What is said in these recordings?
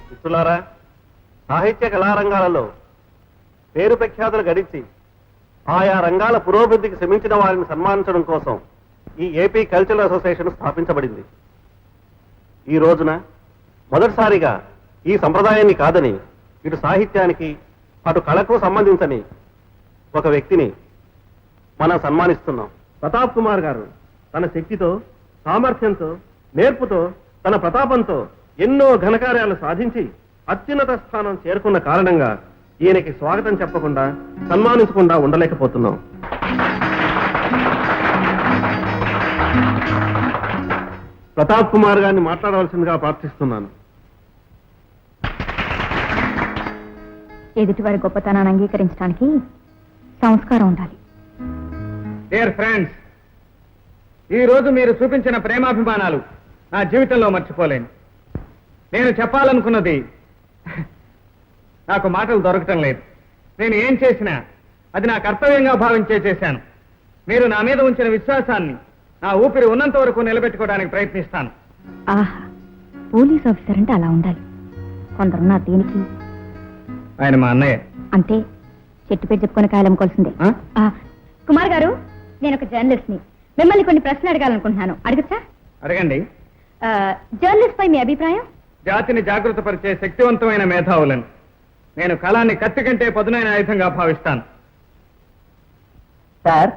మిత్రులారా, సాహిత్య కళారంగాలలో పేరు ప్రఖ్యాతులు గడించి ఆయా రంగాల పురోభివృద్ధికి శ్రమించిన వారిని సన్మానించడం కోసం ఈ ఏపీ కల్చరల్ అసోసియేషన్ స్థాపించబడింది. ఈ రోజున మొదటిసారిగా ఈ సంప్రదాయాన్ని కాదని, ఇటు సాహిత్యానికి అటు కళకు సంబంధించని ఒక వ్యక్తిని మనం సన్మానిస్తున్నాం. ప్రతాప్ కుమార్ గారు తన శక్తితో, సామర్థ్యంతో, నేర్పుతో, తన ప్రతాపంతో ఎన్నో ఘనకార్యాలు సాధించి అత్యున్నత స్థానం చేరుకున్న కారణంగా ఈయనకి స్వాగతం చెప్పకుండా, సన్మానించకుండా ఉండలేకపోతున్నాం. ప్రతాప్ కుమార్ గారిని మాట్లాడవలసిందిగా ప్రార్థిస్తున్నాను. ఎదుటివారి గొప్పతనాన్ని అంగీకరించడానికి సంస్కారం ఉండాలి. డియర్ ఫ్రెండ్స్, ఈ రోజు మీరు చూపించిన ప్రేమాభిమానాలు నా జీవితంలో మర్చిపోలేను. నేను చెప్పాలనుకున్నది నాకు మాటలు దొరకటం లేదు. నేను ఏం చేసినా అది నా కర్తవ్యంగా భావించే చేశాను. మీరు నా మీద ఉంచిన విశ్వాసాన్ని నా ఊపిరి ఉన్నంత వరకు నిలబెట్టుకోవడానికి ప్రయత్నిస్తాను. ఆహా, పోలీస్ ఆఫీసర్ అంటే అలా ఉండాలి. కొందరున్నా దేనికి? ఆయన మా అన్నయ్య. అంతే, చెట్టు పేరు చెప్పుకొని కాయలమ్ముకోవాల్సిందే. కుమార్ గారు, నేను ఒక జర్నలిస్ట్ ని. మిమ్మల్ని కొన్ని ప్రశ్నలు అడగాలనుకుంటున్నాను. అడగచ్చా? అడగండి. జర్నలిస్ట్ పై మీ అభిప్రాయం? జాతిని జాగృతపరిచే శక్తివంతమైన మేధావులను నేను కళాన్ని కత్తి కంటే పదునైన ఆయుధంగా భావిస్తాను. సార్,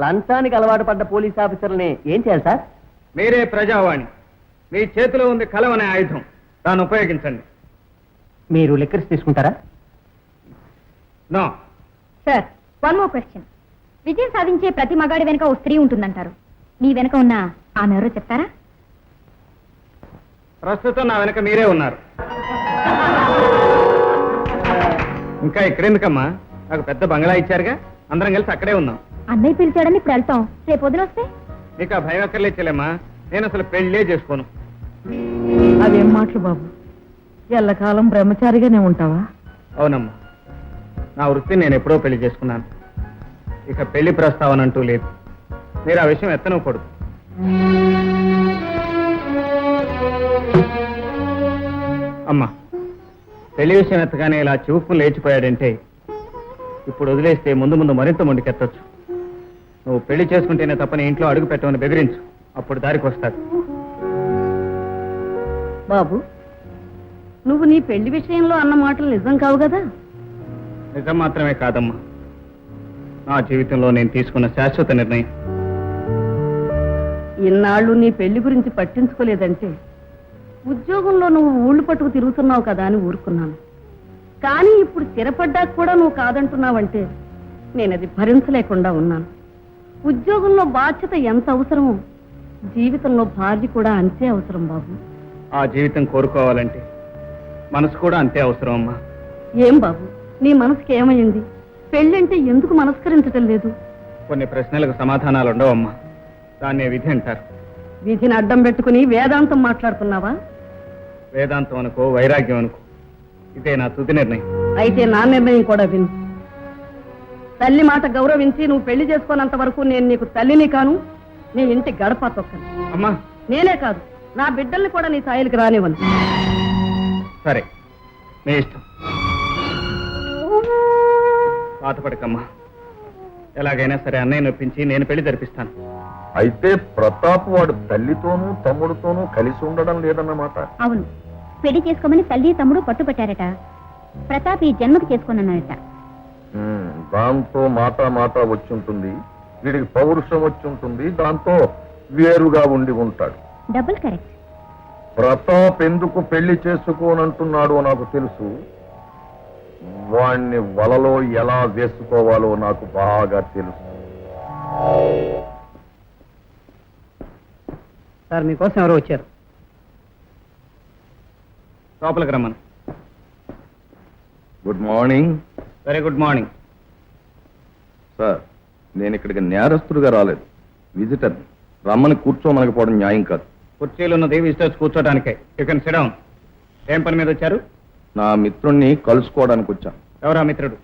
లంచానికి అలవాటు పడ్డ పోలీస్ ఆఫీసర్ని ఏం చేయాలి సార్? మీరే ప్రజావాణి. మీ చేతిలో ఉంది కలం అనే ఆయుధం. దాన్ని ఉపయోగించండి. మీరు లిక్కర్స్ తీసుకుంటారా? No. Sir, one more question. విజయం సాధించే ప్రతి మగాడి వెనుక ఓ స్త్రీ ఉంటుందంటారు. మీ వెనుక ఉన్న ఆమె ఎవరో చెప్తారా? ప్రస్తుతం నా వెనక మీరే ఉన్నారు. ఇంకా ఇక్కడెందుకమ్మా? నాకు పెద్ద బంగ్లా ఇచ్చారుగా, అందరం కలిసి అక్కడే ఉన్నాం. అన్నయ్య పిలిచాడని ఇప్పుడు వెళ్తాం. రేపు పొద్దున వస్తే? నీకు ఆ భయం ఎక్కర్లేచ్చలేమ్మా. నేను అసలు పెళ్ళే చేసుకోను. అదేం మాటలు బాబు, ఎల్లకాలం బ్రహ్మచారిగానే ఉంటావా? అవునమ్మా, నా వృత్తిని నేను ఎప్పుడో పెళ్లి చేసుకున్నాను. ఇక పెళ్లి ప్రస్తావన అంటూ లేదు. మీరు ఆ విషయం ఎత్తనకూడదు. అమ్మా, పెళ్లి విషయం ఎత్తగానే ఇలా చూపు లేచిపోయాడంటే ఇప్పుడు వదిలేస్తే ముందు ముందు మరింత మొండికెత్తొచ్చు. నువ్వు పెళ్లి చేసుకుంటేనే తప్పని ఇంట్లో అడుగు పెట్టమని బెదిరించు. అప్పుడు దారికి వస్తాడు. బాబు, నువ్వు నీ పెళ్లి విషయంలో అన్న మాటలు నిజం కావు కదా? నిజం మాత్రమే కాదమ్మా, నా జీవితంలో నేను తీసుకున్న శాశ్వత నిర్ణయం. ఇన్నాళ్ళు నీ పెళ్లి గురించి పట్టించుకోలేదంటే ఉద్యోగంలో నువ్వు ఊళ్ళు పట్టుకు తిరుగుతున్నావు కదా అని ఊరుకున్నాను. కానీ ఇప్పుడు స్థిరపడ్డాక కూడా నువ్వు కాదంటున్నావంటే నేను అది భరించలేకుండా ఉన్నాను. ఉద్యోగంలో బాధ్యత ఎంత అవసరమో జీవితంలో భార్య కూడా అంతే అవసరం బాబు. ఆ జీవితం కోరుకోవాలంటే మనసు కూడా అంతే అవసరం అమ్మా. ఏం బాబు, నీ మనసుకి ఏమైంది? పెళ్ళంటే ఎందుకు మనస్కరించటం లేదు? కొన్ని ప్రశ్నలకు సమాధానాలు ఉండవమ్మా. దాన్నే విధి అంటారు. విధిని అడ్డం పెట్టుకుని వేదాంతం మాట్లాడుతున్నావా? వేదాంతం అనుకో, వైరాగ్యం అనుకో, ఇదే నా తుది నిర్ణయం. అయితే నా నిర్ణయం కూడా విను. తల్లి మాట గౌరవించి నువ్వు పెళ్లి చేసుకోనంత వరకు నేను నీకు తల్లిని కాను, నీ ఇంటి గడప తొక్కను. అమ్మా, నేనే కాదు, నా బిడ్డల్ని కూడా నీ స్థాయికి రానివ్వను. సరే, నీ ఇష్టం. బాధపడకమ్మా, ఎలాగైనా సరే అన్నయ్య నొప్పించి నేను పెళ్లి జరిపిస్తాను. అయితే ప్రతాప్ వాడు తల్లితోనూ తమ్ముడితోనూ కలిసి ఉండడం లేదన్నమాట. అవును, పెళ్లి చేసుకోమని తల్లి తమ్ముడు పట్టుపట్టారట. ప్రతాప్ ఈ జన్మకు చేసుకోనన్నారట. దాంతో మాట వచ్చుంటుంది, వీడికి పౌరుషం వచ్చి ఉంటుంది, దాంతో వేరుగా ఉండి ఉంటాడు. Double correct. ప్రతాప్ ఎందుకు పెళ్లి చేసుకోనంటున్నాడో నాకు తెలుసు. వాణ్ణి వలలో ఎలా వేసుకోవాలో నాకు బాగా తెలుసు. సార్, మీకోసం ఎవరో వచ్చారు. లోపలికి రమ్మను. Good morning. Very good morning sir. నేను ఇక్కడికి నేరస్తుడిగా రాలేదు, విజిటర్. రమ్మని కూర్చోమనకపోవడం న్యాయం కాదు. కుర్చీలు ఉన్నది విజిటర్స్ కూర్చోడానికే. You can sit down. ఏం పని మీద వచ్చారు? నా మిత్రుణ్ణి కలుసుకోవడానికి వచ్చాను. ఎవరా మిత్రుడు?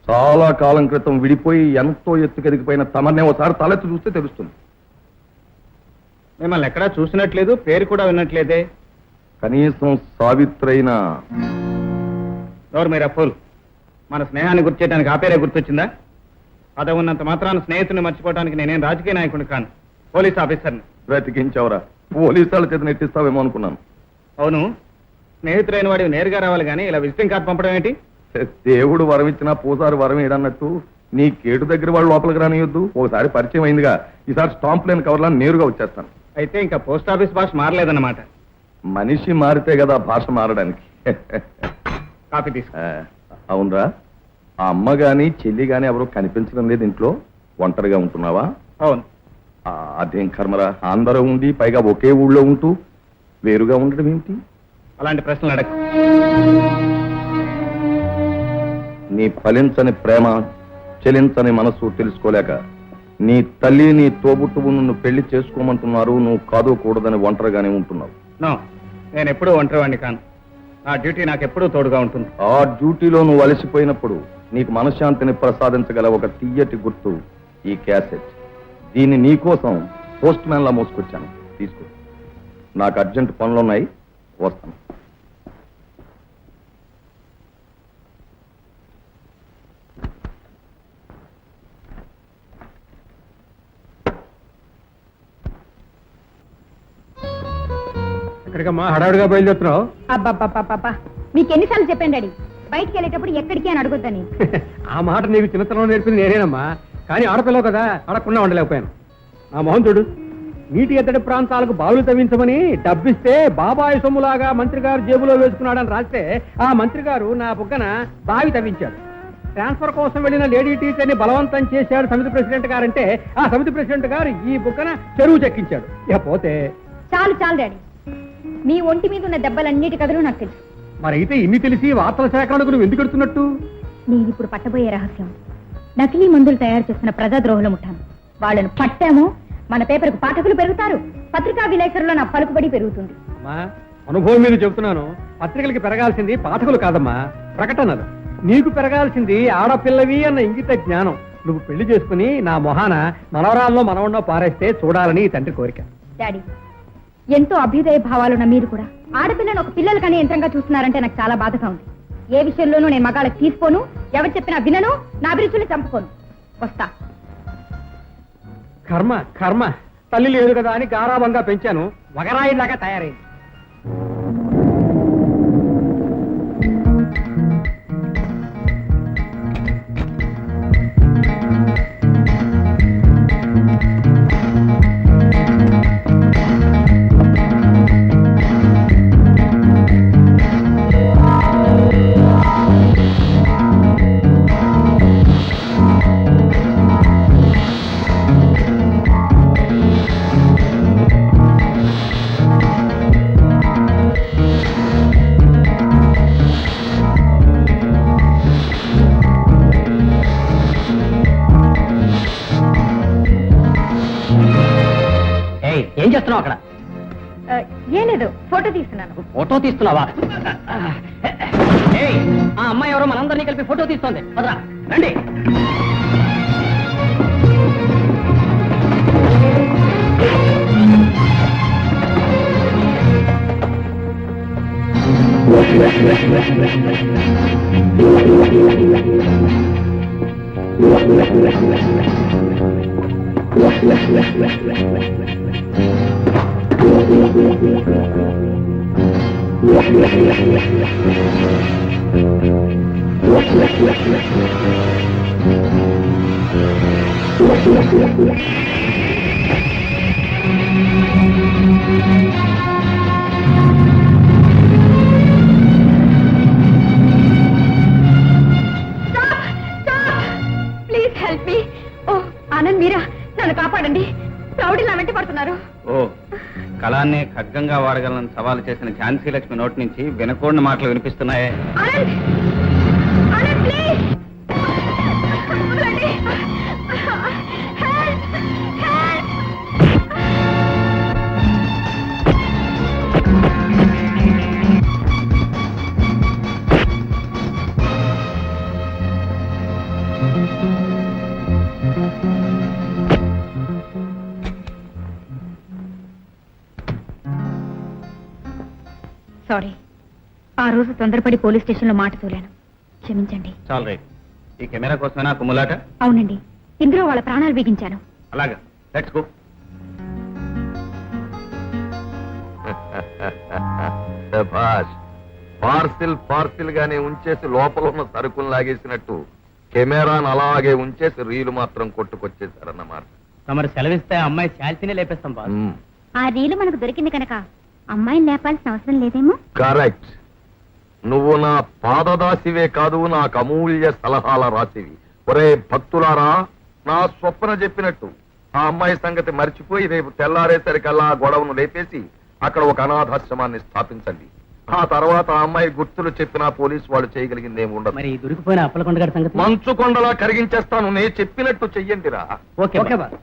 చాలా కాలం క్రితం విడిపోయి ఎంతో ఎత్తుకెదిగిపోయిన తమనే ఒకసారి తలెత్తి చూస్తే తెలుస్తుంది. మిమ్మల్ని ఎక్కడా చూసినట్లేదు, పేరు కూడా విన్నట్లేదే. కనీసం సావిత్రైనా ఎవరు మీరా ఫూల్? మన స్నేహాన్ని గుర్చేయడానికి ఆ పేరే గుర్తొచ్చిందా? పదవి ఉన్నంత మాత్రాన స్నేహితుని మర్చిపోవడానికి నేనేం రాజకీయ నాయకుడిని కాను, పోలీస్ ఆఫీసర్ని. బ్రతికించావురా. పోలీసు వాళ్ళ చేత నెట్టిస్తావేమో అనుకున్నాను. అవును, స్నేహితుడైన వాడివి నేరుగా రావాలి కానీ ఇలా విజిటింగ్ కార్డు పంపడం ఏంటి? దేవుడు వరం ఇచ్చినా పూసారు వరం ఏడన్నట్టు నీ కేటు దగ్గర వాళ్ళు లోపలికి రానియొద్దు. ఒకసారి పరిచయం అయిందిగా, ఈసారి స్టాంప్ లేని కవర్లా నేరుగా వచ్చేస్తాను. అయితే ఇంకా పోస్ట్ ఆఫీస్ భాష మారలేదన్నమాట. మనిషి మారితే కదా భాష మారడానికి. కాఫీ తీసుకో. అవునరా, ఆ అమ్మ గాని చెల్లి గాని ఎవరు కనిపించడం లేదు ఇంట్లో. ఒంటరిగా ఉంటున్నావా? అవును. అదేం కర్మరా, అందరూ ఉండి పైగా ఒకే ఊళ్ళో ఉంటూ వేరుగా ఉండడం ఏంటి? అలాంటి ప్రశ్నలు అడగ. నీ ఫలించని ప్రేమ, చెలించని మనసు తెలుసుకోలేక నీ తల్లి నీ తోబుట్టువు నిన్ను పెళ్లి చేసుకోమంటున్నారు. నువ్వు కాదు కూడదని ఒంటరిగానే ఉంటున్నావు. నో, నేను ఎప్పుడూ ఒంటరివాడిని కాను. నా డ్యూటీ నాకు ఎప్పుడూ తోడుగా ఉంటుంది. ఆ డ్యూటీలో నువ్వు అలసిపోయినప్పుడు నీకు మనశ్శాంతిని ప్రసాదించగల ఒక తీయటి గుర్తు ఈ క్యాసెట్. దీన్ని నీకోసం పోస్ట్ మ్యాన్ లా మోసుకొచ్చాను. తీసుకో. నాకు అర్జెంట్ పనులున్నాయి, వస్తాను. ఎక్కడికమ్మా హడావుడిగా బయలుదేరుతున్నావు? అబ్బబ్బబ్బబ్బా, మీకు ఎన్నిసార్లు చెప్పాను డాడీ, బయటికి వెళ్ళేటప్పుడు ఎక్కడికి అని అడగొద్దని. ఆ మాట నీకు చిన్నతనంలో నేర్పింది నేనేనమ్మా, కానీ ఆడపిల్లవు కదా, అడగకుండా ఉండలేకపోయాను. ఆ మోహన్ చూడు, నీటి ఎద్దడి ప్రాంతాలకు బావులు తవ్వించమని డబ్బిస్తే బాబాయి సొమ్ములాగా మంత్రి గారు జేబులో వేసుకున్నాడని రాస్తే ఆ మంత్రి గారు నా బుగ్గన బావి తవ్వించాడు. ట్రాన్స్ఫర్ కోసం వెళ్ళిన లేడీ టీచర్ని బలవంతం చేశాడు సమితి ప్రెసిడెంట్ గారంటే ఆ సమితి ప్రెసిడెంట్ గారు ఈ బుగ్గన చెరువు చెక్కించాడు. ఇక పోతే చాలు చాలు డాడీ, మీ ఒంటి మీద ఉన్న దెబ్బలన్నిటి కథలు నాకు తెలుసు. మరైతే ఇన్ని తెలిసి వార్తల సేకరణకు నువ్వు ఎందుకు ఎడుతున్నట్టు? నేను ఇప్పుడు పట్టబోయే రహస్యం నకిలీ మందులు తయారు చేస్తున్న ప్రజాద్రోహుల ముఠాను. వాళ్ళను పట్టాము, మన పేపర్కు పాఠకులు పెరుగుతారు, పత్రికా విలేకరులో నా పలుకుబడి పెరుగుతుంది. అమ్మా, అనుభవం మీద చెబుతున్నాను, పత్రికలకి పెరగాల్సింది పాఠకులు కాదమ్మా, ప్రకటనలు. నీకు పెరగాల్సింది ఆడపిల్లవి అన్న ఇంగిత జ్ఞానం. నువ్వు పెళ్లి చేసుకుని నా మొహాన మనవరాల్లో మనవన్నో పారేస్తే చూడాలని ఈ తండ్రి కోరిక. డాడీ, ఎంతో అభ్యుదయ భావాలున్న మీరు కూడా ఆడపిల్లను ఒక పిల్లల కనే యంత్రంగా చూస్తున్నారంటే నాకు చాలా బాధగా ఉంది. ఏ విషయంలోనూ నేను మగాళ్ళకి తీసుకోను, ఎవరు చెప్పినా వినను, నా అభిరుచులు చంపుకోను. వస్తా. కర్మ కర్మ, తల్లి లేదు కదా అని గారాబంగా పెంచాను, వగరాయిలాగా తయారైంది. ఏం చేస్తున్నావు అక్కడ? ఏం లేదు, ఫోటో తీస్తున్నాను. ఫోటో తీస్తున్నావా? ఏయ్, ఆ అమ్మాయి ఎవరో మనందరినీ కలిపి ఫోటో తీస్తోంది. పదరా, రండి. Please help me. ఓ ఆనంద్, మీరా? నన్ను కాపాడండి, రౌడీలు నా వెంట పడుతున్నారు. ఓ, కళాన్ని ఖడ్గంగా వాడగలని సవాలు చేసిన ఝాన్సీ లక్ష్మి నోటి నుంచి వినకూడని మాటలు వినిపిస్తున్నాయే. ఆనంద్, ఆనంద్ ప్లీజ్ వదలండి. Help, help. సారీ. ఆ రోజు తొందరపడి పోలీస్ స్టేషన్లో మాట తోలాను. క్షమించండి. చాలు రైట్. ఈ కెమెరా కోసమేనా కుమ్ములాట? అవునండి, ఇందులో వాళ్ళ ప్రాణాలు బిగించాను. అలాగా, లెట్స్ గో. శభాష్. పార్సిల్ గానే ఉంచేసి లోపల ఉన్న సరుకులు లాగేసినట్టు కెమెరాను అలాగే ఉంచేసి రీలు మాత్రం కొట్టుకొచ్చేసారన్నమాట. తమరు సెలవిస్తే అమ్మాయి శాల్తీనే లేపేస్తాం బాస్. ఆ రీలు మనకు దొరికింది కనుక అమ్మాయిని లేపాల్సిన అవసరం లేదేమో. కరెక్ట్. నువ్వు నా పాదదాసివే కాదు, నాకు అమూల్య సలహాల రాసివి. ఒరే భక్తులారా, నా స్వప్న చెప్పినట్టు ఆ అమ్మాయి సంగతి మర్చిపోయి రేపు తెల్లారేసరికల్లా ఆ గొడవను లేపేసి అక్కడ ఒక అనాథాశ్రమాన్ని స్థాపించండి. ఆ తర్వాత ఆ అమ్మాయి గుర్తులు చెప్పినా పోలీసు వాళ్ళు చేయగలిగిందేమి ఉండదు. మరి దొరికిపోయిన అప్పలకొండ గారి సంగతి మంచు కొండలా కరిగించేస్తాను. నేను చెప్పినట్టు చెయ్యండిరా. Okay boss.